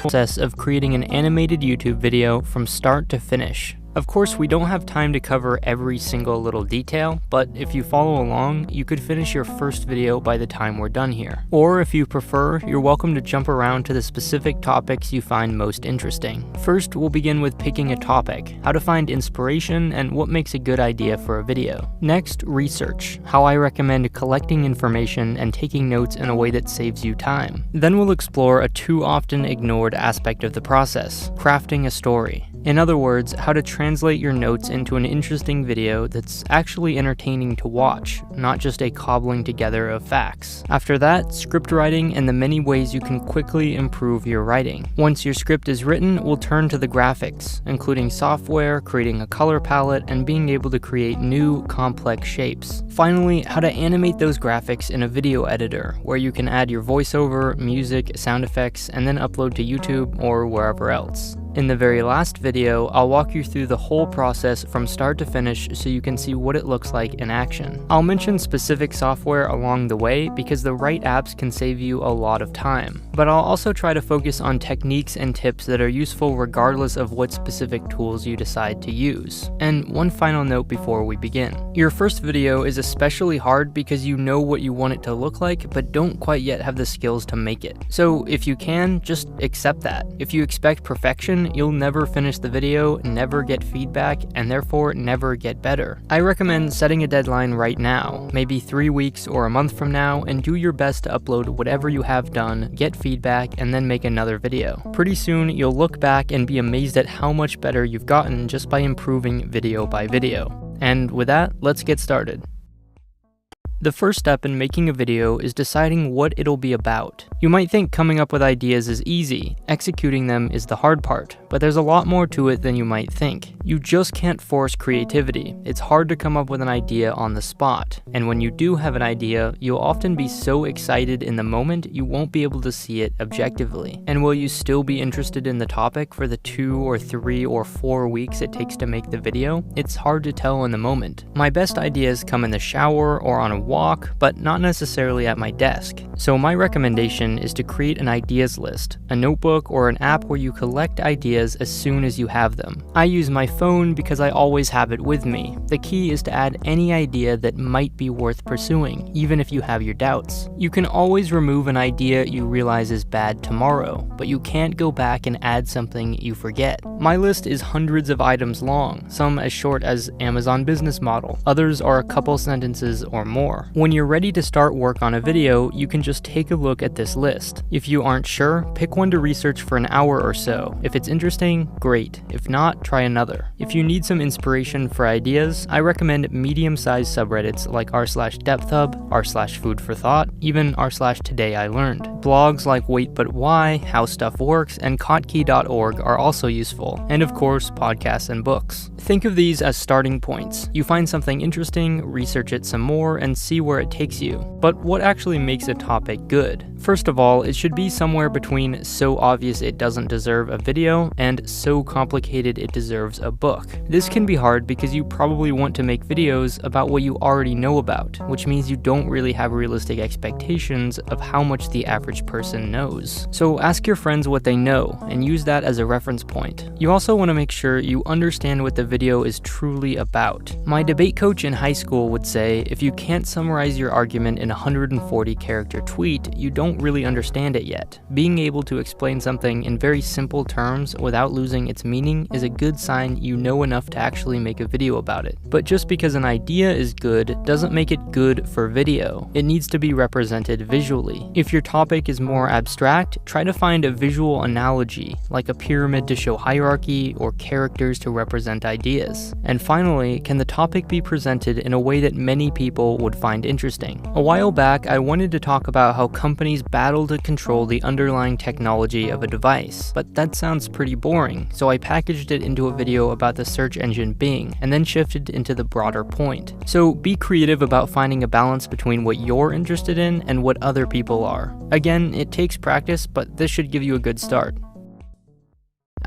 process of creating an animated YouTube video from start to finish. Of course, we don't have time to cover every single little detail, but if you follow along, you could finish your first video by the time we're done here. Or if you prefer, you're welcome to jump around to the specific topics you find most interesting. First, we'll begin with picking a topic, how to find inspiration, and what makes a good idea for a video. Next, research, how I recommend collecting information and taking notes in a way that saves you time. Then we'll explore a too often ignored aspect of the process, crafting a story. In other words, how to translate your notes into an interesting video that's actually entertaining to watch, not just a cobbling together of facts. After that, script writing and the many ways you can quickly improve your writing. Once your script is written, we'll turn to the graphics, including software, creating a color palette, and being able to create new, complex shapes. Finally, how to animate those graphics in a video editor, where you can add your voiceover, music, sound effects, and then upload to YouTube or wherever else. In the very last video, I'll walk you through the whole process from start to finish so you can see what it looks like in action. I'll mention specific software along the way because the right apps can save you a lot of time. But I'll also try to focus on techniques and tips that are useful regardless of what specific tools you decide to use. And one final note before we begin. Your first video is especially hard because you know what you want it to look like, but don't quite yet have the skills to make it. So if you can, just accept that. If you expect perfection, you'll never finish the video, never get feedback, and therefore never get better. I recommend setting a deadline right now, maybe 3 weeks or a month from now, and do your best to upload whatever you have done, get feedback, and then make another video. Pretty soon, you'll look back and be amazed at how much better you've gotten just by improving video by video. And with that, let's get started. The first step in making a video is deciding what it'll be about. You might think coming up with ideas is easy, executing them is the hard part, but there's a lot more to it than you might think. You just can't force creativity. It's hard to come up with an idea on the spot, and when you do have an idea, you'll often be so excited in the moment you won't be able to see it objectively. And will you still be interested in the topic for the 2 or 3 or 4 weeks it takes to make the video? It's hard to tell in the moment. My best ideas come in the shower or on a walk, but not necessarily at my desk. So my recommendation is to create an ideas list, a notebook or an app where you collect ideas as soon as you have them. I use my phone because I always have it with me. The key is to add any idea that might be worth pursuing, even if you have your doubts. You can always remove an idea you realize is bad tomorrow, but you can't go back and add something you forget. My list is hundreds of items long, some as short as Amazon business model, others are a couple sentences or more. When you're ready to start work on a video, you can just take a look at this list. If you aren't sure, pick one to research for an hour or so. If it's interesting, great. If not, try another. If you need some inspiration for ideas, I recommend medium-sized subreddits like r/depthhub, r/foodforthought, even r/todayIlearned. Blogs like Wait But Why, How Stuff Works, and kotkey.org are also useful. And of course, podcasts and books. Think of these as starting points. You find something interesting, research it some more, and see where it takes you. But what actually makes a topic good? First of all, it should be somewhere between so obvious it doesn't deserve a video and so complicated it deserves a book. This can be hard because you probably want to make videos about what you already know about, which means you don't really have realistic expectations of how much the average person knows. So ask your friends what they know and use that as a reference point. You also want to make sure you understand what the video is truly about. My debate coach in high school would say, if you can't summarize your argument in a 140-character tweet, you don't really understand it yet. Being able to explain something in very simple terms without losing its meaning is a good sign you know enough to actually make a video about it. But just because an idea is good doesn't make it good for video. It needs to be represented visually. If your topic is more abstract, try to find a visual analogy, like a pyramid to show hierarchy or characters to represent ideas. And finally, can the topic be presented in a way that many people would find interesting? A while back, I wanted to talk about how companies battle to control the underlying technology of a device, but that sounds pretty boring, so I packaged it into a video about the search engine Bing, and then shifted into the broader point. So be creative about finding a balance between what you're interested in and what other people are. Again, it takes practice, but this should give you a good start.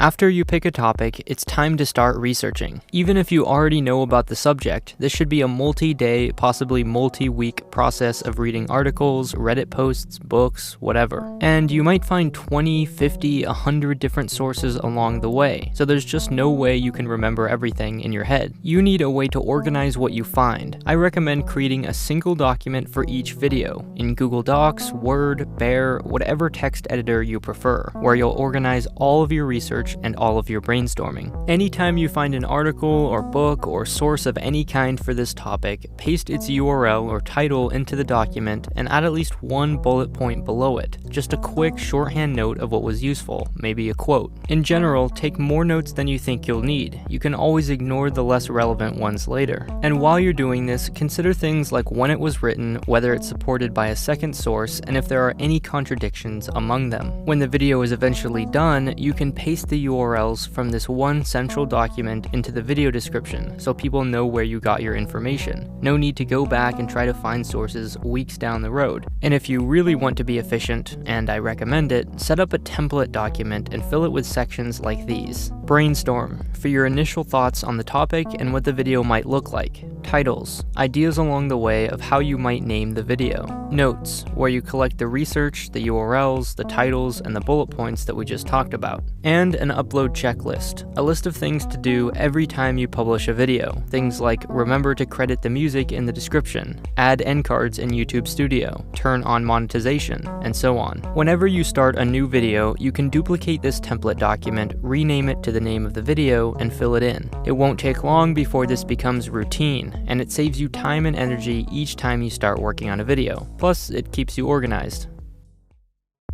After you pick a topic, it's time to start researching. Even if you already know about the subject, this should be a multi-day, possibly multi-week process of reading articles, Reddit posts, books, whatever. And you might find 20, 50, 100 different sources along the way, so there's just no way you can remember everything in your head. You need a way to organize what you find. I recommend creating a single document for each video, in Google Docs, Word, Bear, whatever text editor you prefer, where you'll organize all of your research and all of your brainstorming. Anytime you find an article or book or source of any kind for this topic, paste its URL or title into the document and add at least one bullet point below it. Just a quick shorthand note of what was useful, maybe a quote. In general, take more notes than you think you'll need. You can always ignore the less relevant ones later. And while you're doing this, consider things like when it was written, whether it's supported by a second source, and if there are any contradictions among them. When the video is eventually done, you can paste the URLs from this one central document into the video description so people know where you got your information. No need to go back and try to find sources weeks down the road. And if you really want to be efficient, and I recommend it, set up a template document and fill it with sections like these. Brainstorm, for your initial thoughts on the topic and what the video might look like. Titles, ideas along the way of how you might name the video. Notes, where you collect the research, the URLs, the titles, and the bullet points that we just talked about. And an upload checklist, a list of things to do every time you publish a video. Things like remember to credit the music in the description, add end cards in YouTube Studio, turn on monetization, and so on. Whenever you start a new video, you can duplicate this template document, rename it to the name of the video, and fill it in. It won't take long before this becomes routine, and it saves you time and energy each time you start working on a video. Plus, it keeps you organized.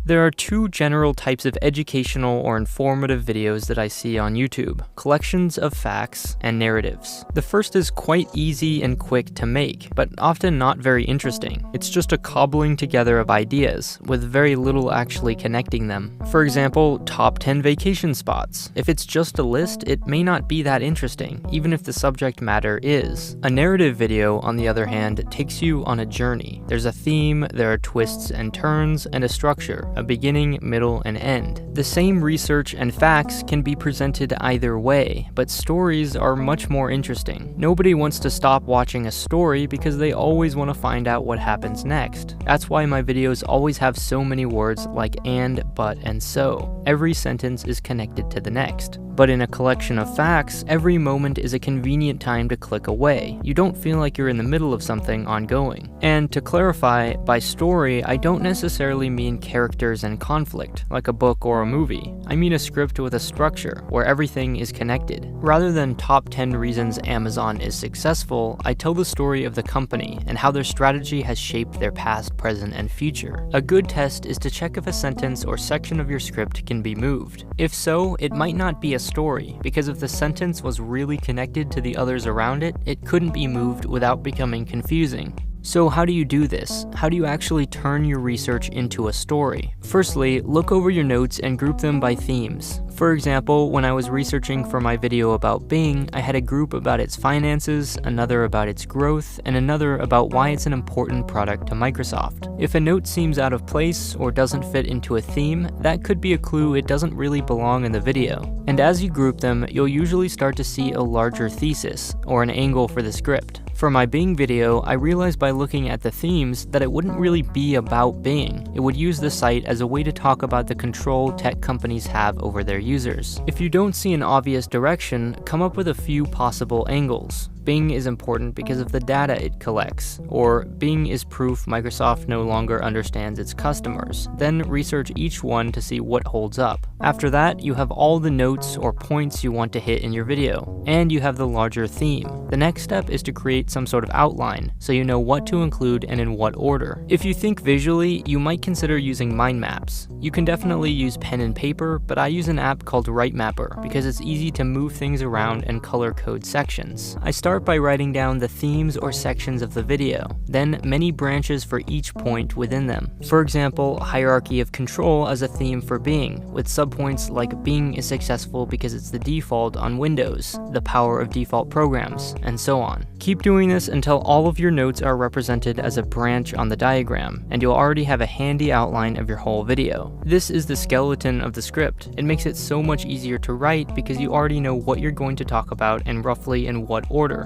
There are two general types of educational or informative videos that I see on YouTube: collections of facts and narratives. The first is quite easy and quick to make, but often not very interesting. It's just a cobbling together of ideas, with very little actually connecting them. For example, top 10 vacation spots. If it's just a list, it may not be that interesting, even if the subject matter is. A narrative video, on the other hand, takes you on a journey. There's a theme, there are twists and turns, and a structure. A beginning, middle, and end. The same research and facts can be presented either way, but stories are much more interesting. Nobody wants to stop watching a story because they always want to find out what happens next. That's why my videos always have so many words like and, but, and so. Every sentence is connected to the next. But in a collection of facts, every moment is a convenient time to click away. You don't feel like you're in the middle of something ongoing. And to clarify, by story, I don't necessarily mean characters and conflict, like a book or a movie. I mean a script with a structure, where everything is connected. Rather than top 10 reasons Amazon is successful, I tell the story of the company and how their strategy has shaped their past, present, and future. A good test is to check if a sentence or section of your script can be moved. If so, it might not be a story, because if the sentence was really connected to the others around it, it couldn't be moved without becoming confusing. So how do you do this? How do you actually turn your research into a story? Firstly, look over your notes and group them by themes. For example, when I was researching for my video about Bing, I had a group about its finances, another about its growth, and another about why it's an important product to Microsoft. If a note seems out of place or doesn't fit into a theme, that could be a clue it doesn't really belong in the video. And as you group them, you'll usually start to see a larger thesis, or an angle for the script. For my Bing video, I realized by looking at the themes that it wouldn't really be about Bing. It would use the site as a way to talk about the control tech companies have over their users. If you don't see an obvious direction, come up with a few possible angles. Bing is important because of the data it collects, or Bing is proof Microsoft no longer understands its customers. Then research each one to see what holds up. After that, you have all the notes or points you want to hit in your video, and you have the larger theme. The next step is to create some sort of outline, so you know what to include and in what order. If you think visually, you might consider using mind maps. You can definitely use pen and paper, but I use an app called Mapper because it's easy to move things around and color code sections. I started start by writing down the themes or sections of the video, then many branches for each point within them. For example, hierarchy of control as a theme for Bing, with subpoints like Bing is successful because it's the default on Windows, the power of default programs, and so on. Keep doing this until all of your notes are represented as a branch on the diagram, and you'll already have a handy outline of your whole video. This is the skeleton of the script. It makes it so much easier to write because you already know what you're going to talk about and roughly in what order.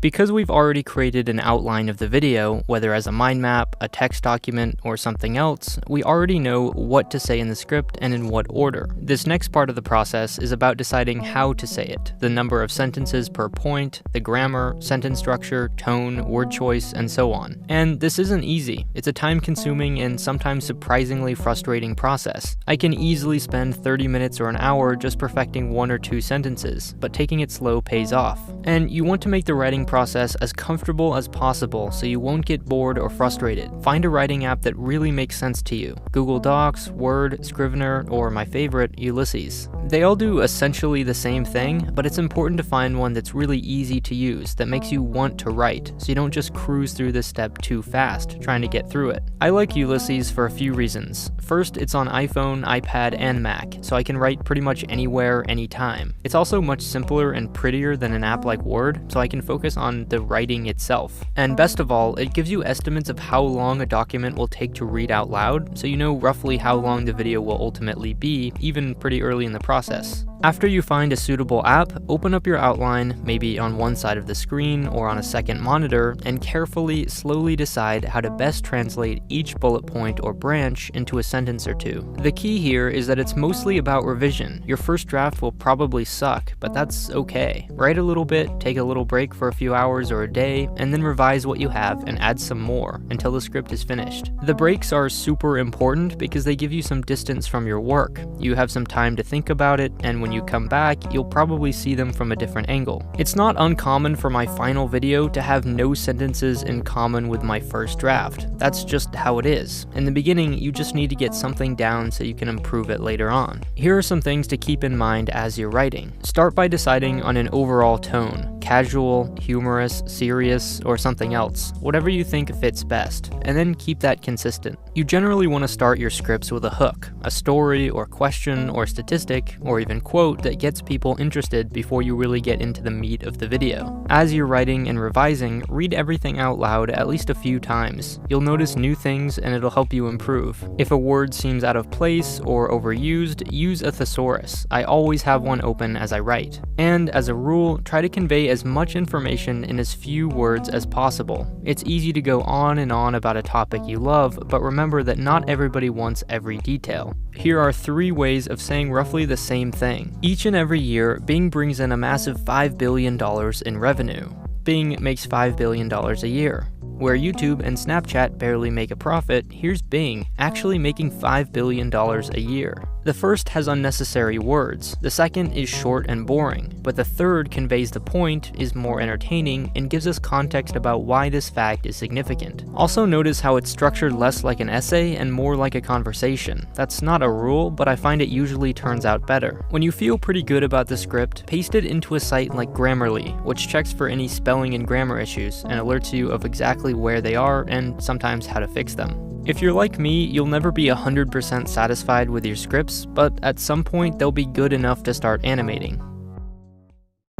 Because we've already created an outline of the video, whether as a mind map, a text document, or something else, we already know what to say in the script and in what order. This next part of the process is about deciding how to say it, the number of sentences per point, the grammar, sentence structure, tone, word choice, and so on. And this isn't easy. It's a time-consuming and sometimes surprisingly frustrating process. I can easily spend 30 minutes or an hour just perfecting 1 or 2 sentences, but taking it slow pays off. And you want to make the writing process as comfortable as possible so you won't get bored or frustrated. Find a writing app that really makes sense to you. Google Docs, Word, Scrivener, or my favorite, Ulysses. They all do essentially the same thing, but it's important to find one that's really easy to use, that makes you want to write, so you don't just cruise through this step too fast, trying to get through it. I like Ulysses for a few reasons. First, it's on iPhone, iPad, and Mac, so I can write pretty much anywhere, anytime. It's also much simpler and prettier than an app like Word, so I can focus on the writing itself. And best of all, it gives you estimates of how long a document will take to read out loud, so you know roughly how long the video will ultimately be, even pretty early in the process. After you find a suitable app, open up your outline, maybe on one side of the screen or on a second monitor, and carefully, slowly decide how to best translate each bullet point or branch into a sentence or two. The key here is that it's mostly about revision. Your first draft will probably suck, but that's okay. Write a little bit, take a little break for a few hours or a day, and then revise what you have and add some more until the script is finished. The breaks are super important because they give you some distance from your work. You have some time to think about it, and when you come back, you'll probably see them from a different angle. It's not uncommon for my final video to have no sentences in common with my first draft. That's just how it is. In the beginning, you just need to get something down so you can improve it later on. Here are some things to keep in mind as you're writing. Start by deciding on an overall tone: casual, humorous, serious, or something else, whatever you think fits best, and then keep that consistent. You generally want to start your scripts with a hook, a story or question or statistic, or even quote that gets people interested before you really get into the meat of the video. As you're writing and revising, read everything out loud at least a few times. You'll notice new things and it'll help you improve. If a word seems out of place or overused, use a thesaurus. I always have one open as I write. And as a rule, try to convey as much information in as few words as possible. It's easy to go on and on about a topic you love, but remember that not everybody wants every detail. Here are 3 ways of saying roughly the same thing. Each and every year, Bing brings in a massive $5 billion in revenue. Bing makes $5 billion a year. Where YouTube and Snapchat barely make a profit, here's Bing actually making $5 billion a year. The first has unnecessary words, the second is short and boring, but the third conveys the point, is more entertaining, and gives us context about why this fact is significant. Also notice how it's structured less like an essay and more like a conversation. That's not a rule, but I find it usually turns out better. When you feel pretty good about the script, paste it into a site like Grammarly, which checks for any spelling and grammar issues and alerts you of exactly where they are and sometimes how to fix them. If you're like me, you'll never be 100% satisfied with your scripts, but at some point they'll be good enough to start animating.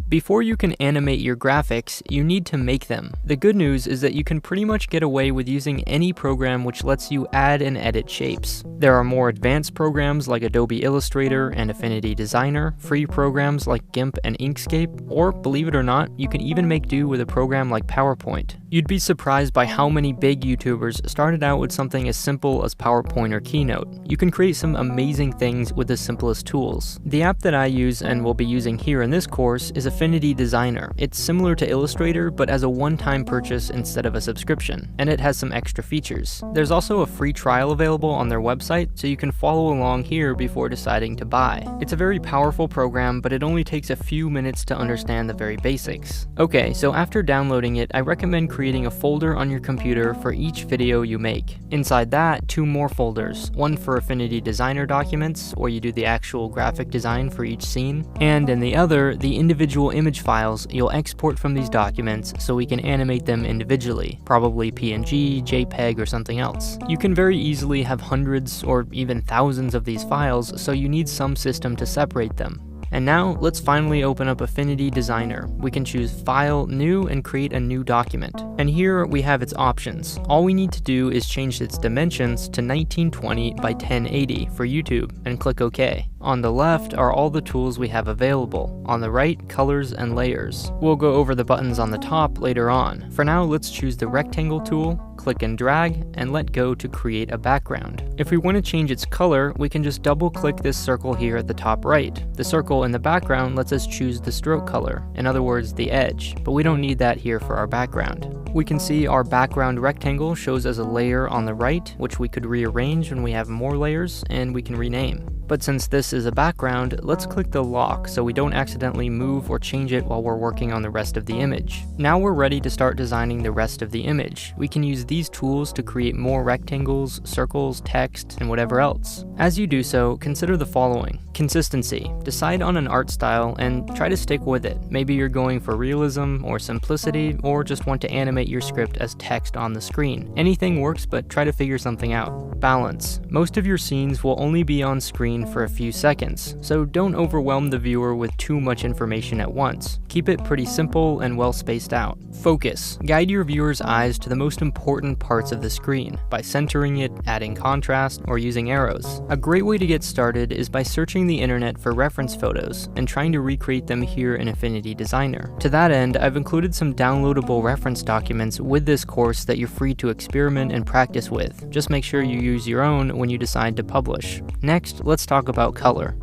Before you can animate your graphics, you need to make them. The good news is that you can pretty much get away with using any program which lets you add and edit shapes. There are more advanced programs like Adobe Illustrator and Affinity Designer, free programs like GIMP and Inkscape, or believe it or not, you can even make do with a program like PowerPoint. You'd be surprised by how many big YouTubers started out with something as simple as PowerPoint or Keynote. You can create some amazing things with the simplest tools. The app that I use and will be using here in this course is Affinity Designer. It's similar to Illustrator, but as a one-time purchase instead of a subscription, and it has some extra features. There's also a free trial available on their website, so you can follow along here before deciding to buy. It's a very powerful program, but it only takes a few minutes to understand the very basics. Okay, so after downloading it, I recommend creating a folder on your computer for each video you make. Inside that, 2 more folders, one for Affinity Designer documents, where you do the actual graphic design for each scene, and in the other, the individual individual image files, you'll export from these documents so we can animate them individually, probably PNG, JPEG, or something else. You can very easily have hundreds or even thousands of these files, so you need some system to separate them. And now, let's finally open up Affinity Designer. We can choose File, New, and create a new document. And here we have its options. All we need to do is change its dimensions to 1920 by 1080 for YouTube, and click OK. On the left are all the tools we have available. On the right, colors and layers. We'll go over the buttons on the top later on. For now, let's choose the rectangle tool, click and drag, and let go to create a background. If we want to change its color, we can just double click this circle here at the top right. The circle in the background lets us choose the stroke color, in other words, the edge, but we don't need that here for our background. We can see our background rectangle shows as a layer on the right, which we could rearrange when we have more layers, and we can rename. But since this is a background, let's click the lock so we don't accidentally move or change it while we're working on the rest of the image. Now we're ready to start designing the rest of the image. We can use these tools to create more rectangles, circles, text, and whatever else. As you do so, consider the following. Consistency. Decide on an art style and try to stick with it. Maybe you're going for realism or simplicity, or just want to animate your script as text on the screen. Anything works, but try to figure something out. Balance. Most of your scenes will only be on screen for a few seconds, so don't overwhelm the viewer with too much information at once. Keep it pretty simple and well spaced out. Focus. Guide your viewer's eyes to the most important parts of the screen by centering it, adding contrast, or using arrows. A great way to get started is by searching the internet for reference photos and trying to recreate them here in Affinity Designer. To that end, I've included some downloadable reference documents with this course that you're free to experiment and practice with. Just make sure you use your own when you decide to publish. Next, let's talk about color.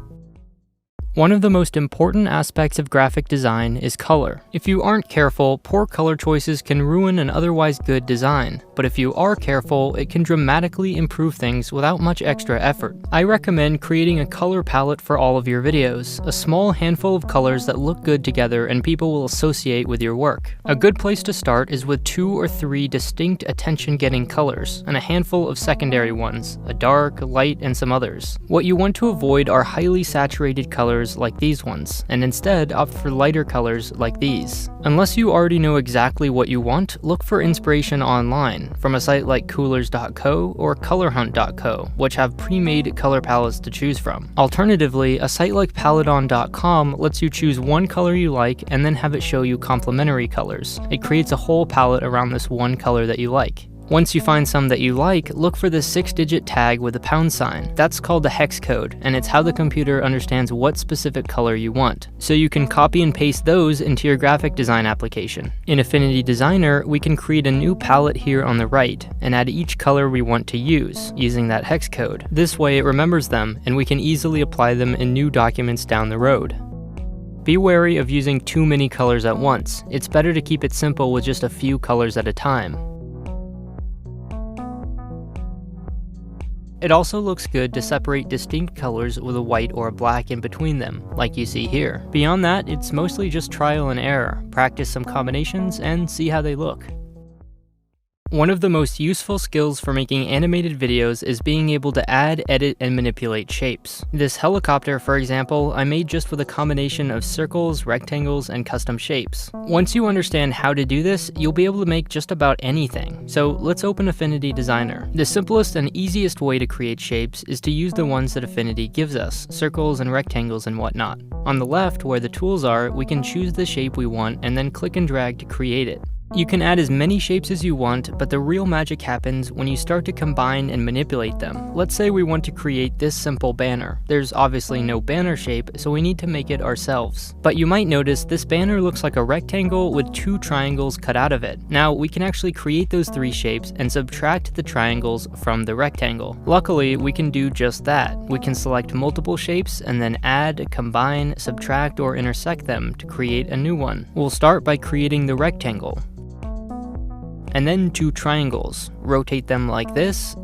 One of the most important aspects of graphic design is color. If you aren't careful, poor color choices can ruin an otherwise good design. But if you are careful, it can dramatically improve things without much extra effort. I recommend creating a color palette for all of your videos, a small handful of colors that look good together and people will associate with your work. A good place to start is with 2 or 3 distinct attention-getting colors, and a handful of secondary ones, a dark, light, and some others. What you want to avoid are highly saturated colors like these ones, and instead opt for lighter colors like these. Unless you already know exactly what you want, look for inspiration online, from a site like coolers.co or colorhunt.co, which have pre-made color palettes to choose from. Alternatively, a site like paladon.com lets you choose one color you like and then have it show you complementary colors. It creates a whole palette around this one color that you like. Once you find some that you like, look for the 6-digit tag with a £. That's called the hex code, and it's how the computer understands what specific color you want. So you can copy and paste those into your graphic design application. In Affinity Designer, we can create a new palette here on the right, and add each color we want to use, using that hex code. This way it remembers them, and we can easily apply them in new documents down the road. Be wary of using too many colors at once. It's better to keep it simple with just a few colors at a time. It also looks good to separate distinct colors with a white or a black in between them, like you see here. Beyond that, it's mostly just trial and error, practice some combinations, and see how they look. One of the most useful skills for making animated videos is being able to add, edit, and manipulate shapes. This helicopter, for example, I made just with a combination of circles, rectangles, and custom shapes. Once you understand how to do this, you'll be able to make just about anything. So let's open Affinity Designer. The simplest and easiest way to create shapes is to use the ones that Affinity gives us, circles and rectangles and whatnot. On the left, where the tools are, we can choose the shape we want and then click and drag to create it. You can add as many shapes as you want, but the real magic happens when you start to combine and manipulate them. Let's say we want to create this simple banner. There's obviously no banner shape, so we need to make it ourselves. But you might notice this banner looks like a rectangle with 2 triangles cut out of it. Now, we can actually create those 3 shapes and subtract the triangles from the rectangle. Luckily, we can do just that. We can select multiple shapes and then add, combine, subtract, or intersect them to create a new one. We'll start by creating the rectangle, and then 2 triangles. Rotate them like this,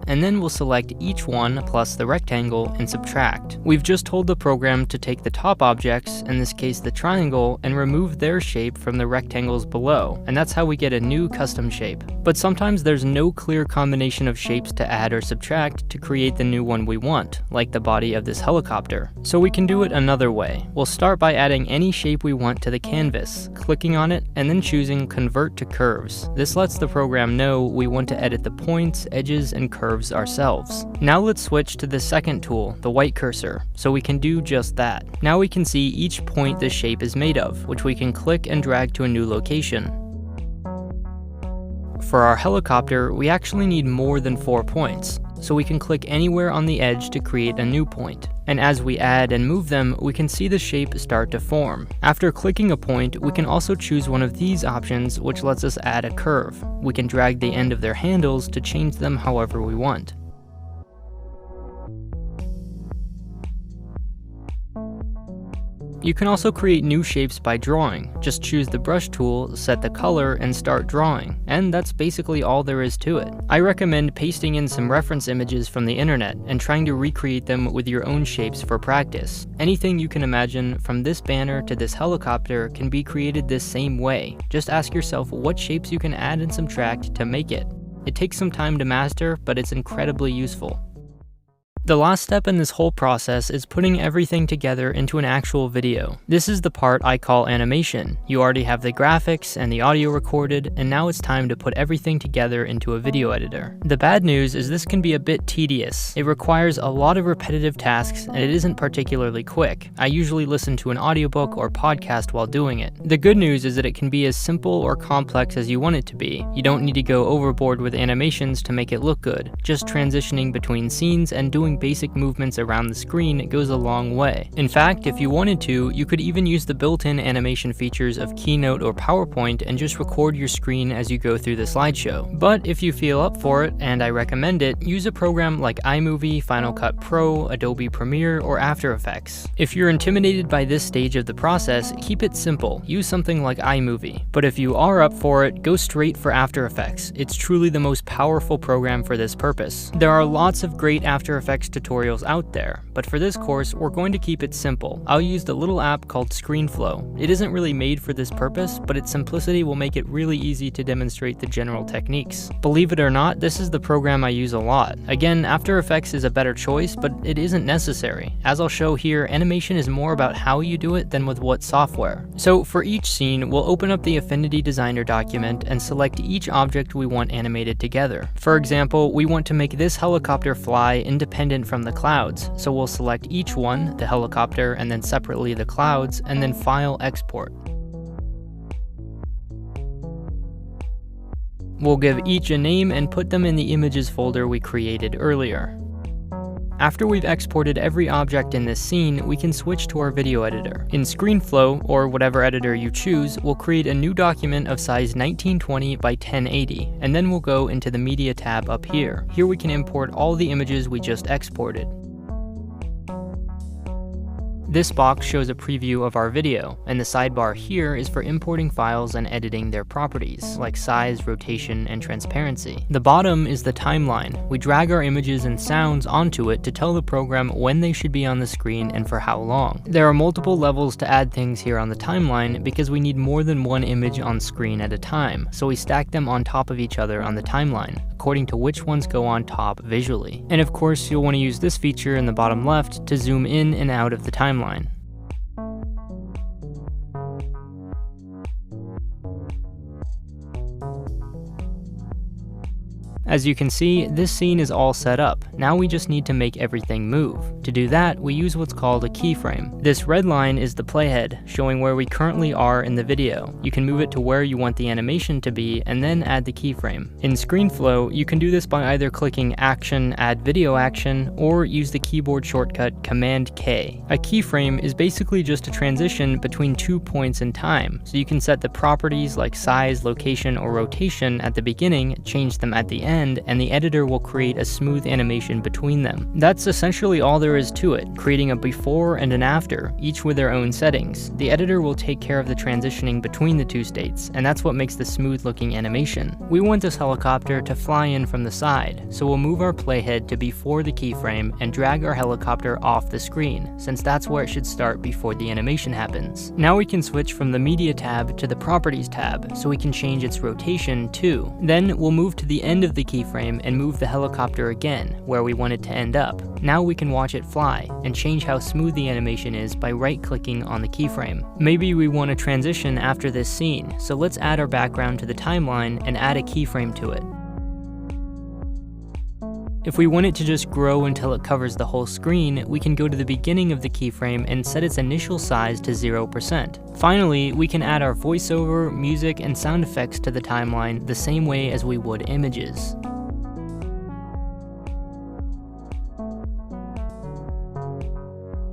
and then we'll select each one plus the rectangle and subtract. We've just told the program to take the top objects, in this case the triangle, and remove their shape from the rectangles below, and that's how we get a new custom shape. But sometimes there's no clear combination of shapes to add or subtract to create the new one we want, like the body of this helicopter. So we can do it another way. We'll start by adding any shape we want to the canvas, clicking on it, and then choosing Convert to Curves. This lets the program know we want to edit the points, edges, and curves ourselves. Now let's switch to the second tool, the white cursor, so we can do just that. Now we can see each point the shape is made of, which we can click and drag to a new location. For our helicopter, we actually need more than 4 points, so we can click anywhere on the edge to create a new point. And as we add and move them, we can see the shape start to form. After clicking a point, we can also choose one of these options, which lets us add a curve. We can drag the end of their handles to change them however we want. You can also create new shapes by drawing. Just choose the brush tool, set the color, and start drawing. And that's basically all there is to it. I recommend pasting in some reference images from the internet and trying to recreate them with your own shapes for practice. Anything you can imagine, from this banner to this helicopter, can be created this same way. Just ask yourself what shapes you can add and subtract to make it. It takes some time to master, but it's incredibly useful. The last step in this whole process is putting everything together into an actual video. This is the part I call animation. You already have the graphics and the audio recorded, and now it's time to put everything together into a video editor. The bad news is this can be a bit tedious. It requires a lot of repetitive tasks, and it isn't particularly quick. I usually listen to an audiobook or podcast while doing it. The good news is that it can be as simple or complex as you want it to be. You don't need to go overboard with animations to make it look good. Just transitioning between scenes and doing basic movements around the screen goes a long way. In fact, if you wanted to, you could even use the built-in animation features of Keynote or PowerPoint and just record your screen as you go through the slideshow. But if you feel up for it, and I recommend it, use a program like iMovie, Final Cut Pro, Adobe Premiere, or After Effects. If you're intimidated by this stage of the process, keep it simple. Use something like iMovie. But if you are up for it, go straight for After Effects. It's truly the most powerful program for this purpose. There are lots of great After Effects tutorials out there, but for this course, we're going to keep it simple. I'll use the little app called ScreenFlow. It isn't really made for this purpose, but its simplicity will make it really easy to demonstrate the general techniques. Believe it or not, this is the program I use a lot. Again, After Effects is a better choice, but it isn't necessary. As I'll show here, animation is more about how you do it than with what software. So for each scene, we'll open up the Affinity Designer document and select each object we want animated together. For example, we want to make this helicopter fly independent from the clouds, so we'll select each one, the helicopter, and then separately the clouds, and then File, Export. We'll give each a name and put them in the images folder we created earlier. After we've exported every object in this scene, we can switch to our video editor. In ScreenFlow, or whatever editor you choose, we'll create a new document of size 1920 by 1080, and then we'll go into the Media tab up here. Here we can import all the images we just exported. This box shows a preview of our video, and the sidebar here is for importing files and editing their properties, like size, rotation, and transparency. The bottom is the timeline. We drag our images and sounds onto it to tell the program when they should be on the screen and for how long. There are multiple levels to add things here on the timeline because we need more than one image on screen at a time, so we stack them on top of each other on the timeline, according to which ones go on top visually. And of course, you'll want to use this feature in the bottom left to zoom in and out of the timeline. As you can see, this scene is all set up. Now we just need to make everything move. To do that, we use what's called a keyframe. This red line is the playhead, showing where we currently are in the video. You can move it to where you want the animation to be, and then add the keyframe. In ScreenFlow, you can do this by either clicking Action, Add Video Action, or use the keyboard shortcut Command-K. A keyframe is basically just a transition between 2 points in time, so you can set the properties like size, location, or rotation at the beginning, change them at the end, end, and the editor will create a smooth animation between them. That's essentially all there is to it, creating a before and an after, each with their own settings. The editor will take care of the transitioning between the two states, and that's what makes the smooth looking animation. We want this helicopter to fly in from the side, so we'll move our playhead to before the keyframe and drag our helicopter off the screen, since that's where it should start before the animation happens. Now we can switch from the media tab to the properties tab, so we can change its rotation too. Then we'll move to the end of the keyframe and move the helicopter again, where we want it to end up. Now we can watch it fly, and change how smooth the animation is by right-clicking on the keyframe. Maybe we want to transition after this scene, so let's add our background to the timeline and add a keyframe to it. If we want it to just grow until it covers the whole screen, we can go to the beginning of the keyframe and set its initial size to 0%. Finally, we can add our voiceover, music, and sound effects to the timeline the same way as we would images.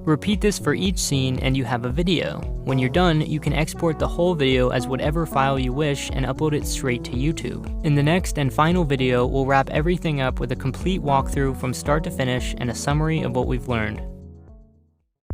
Repeat this for each scene and you have a video. When you're done, you can export the whole video as whatever file you wish and upload it straight to YouTube. In the next and final video, we'll wrap everything up with a complete walkthrough from start to finish and a summary of what we've learned.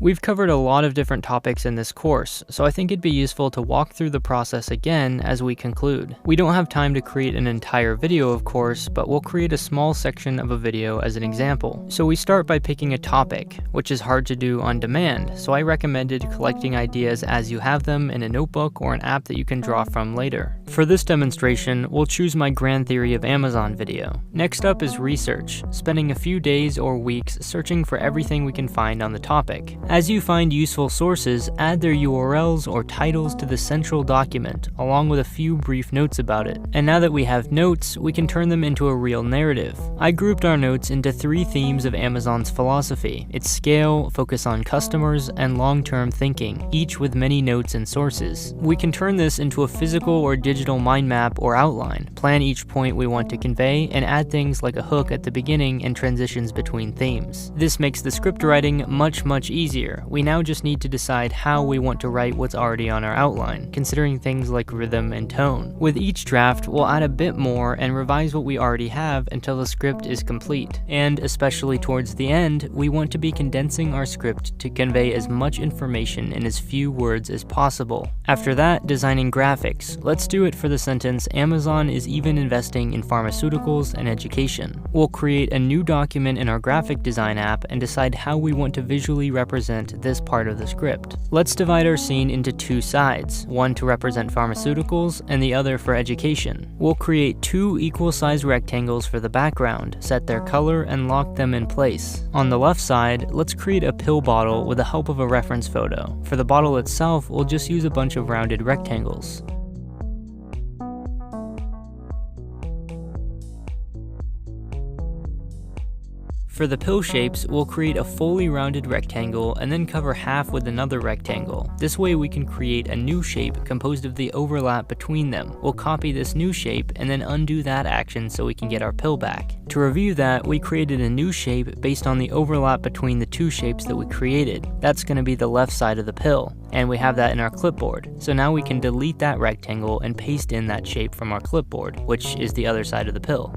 We've covered a lot of different topics in this course, so I think it'd be useful to walk through the process again as we conclude. We don't have time to create an entire video, of course, but we'll create a small section of a video as an example. So we start by picking a topic, which is hard to do on demand, so I recommended collecting ideas as you have them in a notebook or an app that you can draw from later. For this demonstration, we'll choose my Grand Theory of Amazon video. Next up is research, spending a few days or weeks searching for everything we can find on the topic. As you find useful sources, add their URLs or titles to the central document, along with a few brief notes about it. And now that we have notes, we can turn them into a real narrative. I grouped our notes into 3 themes of Amazon's philosophy: its scale, focus on customers, and long-term thinking, each with many notes and sources. We can turn this into a physical or digital mind map or outline, plan each point we want to convey, and add things like a hook at the beginning and transitions between themes. This makes the script writing much easier. We now just need to decide how we want to write what's already on our outline, considering things like rhythm and tone. With each draft, we'll add a bit more and revise what we already have until the script is complete. And especially towards the end, we want to be condensing our script to convey as much information in as few words as possible. After that, designing graphics. Let's do it for the sentence, Amazon is even investing in pharmaceuticals and education. We'll create a new document in our graphic design app and decide how we want to visually represent this part of the script. Let's divide our scene into 2 sides, one to represent pharmaceuticals and the other for education. We'll create 2 equal-sized rectangles for the background, set their color, and lock them in place. On the left side, let's create a pill bottle with the help of a reference photo. For the bottle itself, we'll just use a bunch of rounded rectangles. For the pill shapes, we'll create a fully rounded rectangle and then cover half with another rectangle. This way we can create a new shape composed of the overlap between them. We'll copy this new shape and then undo that action so we can get our pill back. To review that, we created a new shape based on the overlap between the 2 shapes that we created. That's going to be the left side of the pill, and we have that in our clipboard. So now we can delete that rectangle and paste in that shape from our clipboard, which is the other side of the pill.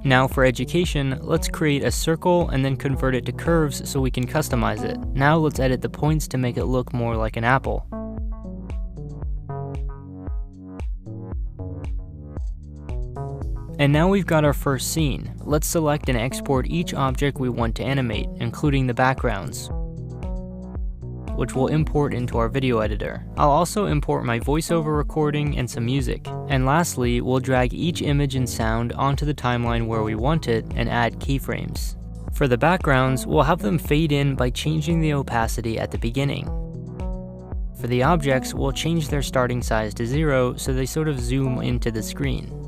Now for education, let's create a circle and then convert it to curves so we can customize it. Now let's edit the points to make it look more like an apple. And now we've got our first scene. Let's select and export each object we want to animate, including the backgrounds, which we'll import into our video editor. I'll also import my voiceover recording and some music. And lastly, we'll drag each image and sound onto the timeline where we want it and add keyframes. For the backgrounds, we'll have them fade in by changing the opacity at the beginning. For the objects, we'll change their starting size to 0 so they sort of zoom into the screen.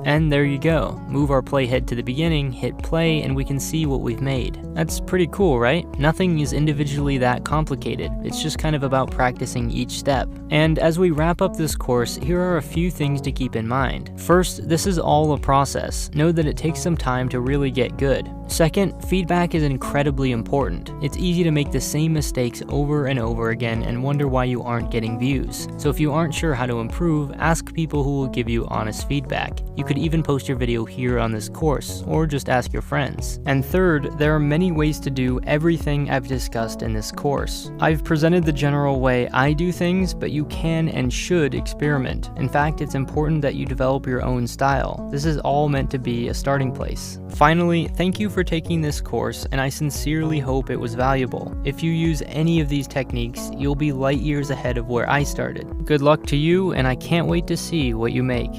And there you go. Move our playhead to the beginning, hit play, and we can see what we've made. That's pretty cool, right? Nothing is individually that complicated. It's just kind of about practicing each step. And as we wrap up this course, here are a few things to keep in mind. First, this is all a process. Know that it takes some time to really get good. Second, feedback is incredibly important. It's easy to make the same mistakes over and over again and wonder why you aren't getting views. So if you aren't sure how to improve, ask people who will give you honest feedback. You could even post your video here on this course, or just ask your friends. And third, there are many ways to do everything I've discussed in this course. I've presented the general way I do things, but you can and should experiment. In fact, it's important that you develop your own style. This is all meant to be a starting place. Finally, thank you for taking this course, and I sincerely hope it was valuable. If you use any of these techniques, you'll be light years ahead of where I started. Good luck to you, and I can't wait to see what you make.